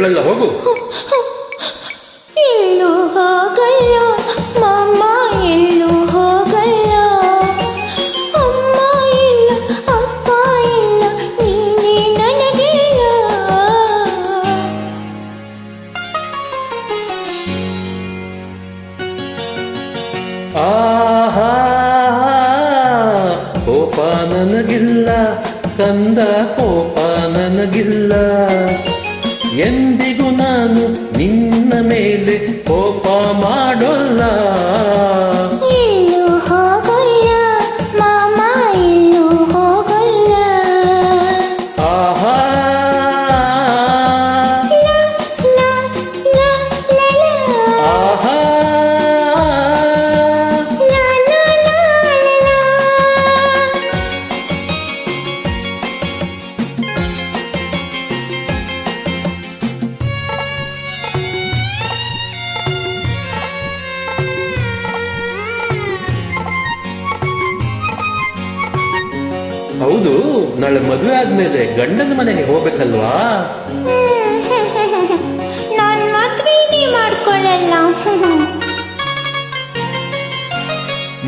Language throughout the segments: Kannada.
ಹೇಳಲ್ಲ, ಹೋಗು. ಎಲ್ಲೂ ಹೋಗಲ್ಲ ಮಾಮ, ಎಲ್ಲೂ ಹೋಗಲ್ಲ. ಅಮ್ಮ ಇಲ್ಲ, ಅಪ್ಪ ಇಲ್ಲ, ನೀನೇ ನನಗಿಲ್ಲ. ಆಹಾ, ಕೋಪ ನನಗಿಲ್ಲ ಕಂದ, ಕೋಪ ನನಗಿಲ್ಲ. ಎಂದಿಗೂ ನಾನು ನಿನ್ನ ಮೇಲೆ ಕೋಪ ಮಾಡೋಲ್ಲ. ಎಲ್ಲೂ ಹೋಗಲ್ಲ ಮಾಮ, ಎಲ್ಲೂ ಹೋಗಲ್ಲ. ಆಹಾ, ಲಾ, ಲಾ, ಲಾ, ಲಾ, ಲಾ. ಆಹಾ, ಲಾ, ಲಾ, ಲಾ, ಲಾ. ಹೌದು, ನಾಳೆ ಮದುವೆ ಆದ್ಮೇಲೆ ಗಂಡನ ಮನೆಗೆ ಹೋಗ್ಬೇಕಲ್ವಾ? ನಾನ್ ಮದ್ವೆನೇ ಮಾಡ್ಕೊಳ್ಳಲ್ಲ.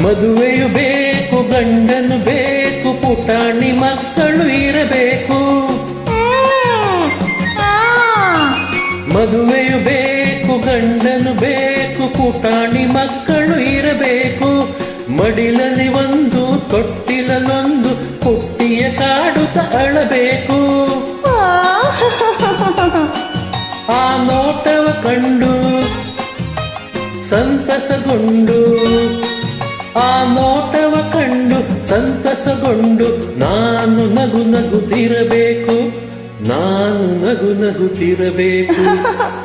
ಮದುವೆಯು ಬೇಕು, ಗಂಡನು ಬೇಕು, ಪುಟಾಣಿ ಮಕ್ಕಳು ಇರಬೇಕು. ಮದುವೆಯು ಬೇಕು, ಗಂಡನು ಬೇಕು, ಪುಟಾಣಿ ಮಕ್ಕಳು ಇರಬೇಕು. ಮಡಿಲಲ್ಲಿ ಒಂದು, ತೊಟ್ಟಿಲಲ್ಲೊಂದು, ಪುಟ್ಟಿಯ ಕಾಡುತ್ತ ಅಳಬೇಕು. ಆ ನೋಟವ ಕಂಡು ಸಂತಸಗೊಂಡು, ಆ ನೋಟವ ಕಂಡು ಸಂತಸಗೊಂಡು, ನಾನು ನಗು ನಗುತ್ತಿರಬೇಕು, ನಾನು ನಗು ನಗುತ್ತಿರಬೇಕು.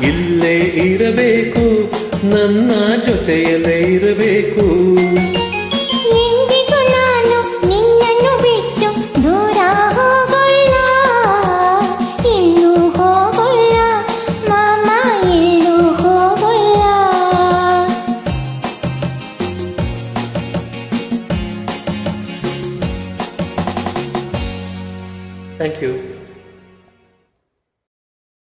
ಇಲ್ಲೇ ಇರಬೇಕು, ನನ್ನ ಜೊತೆಯಲ್ಲೇ ಇರಬೇಕು.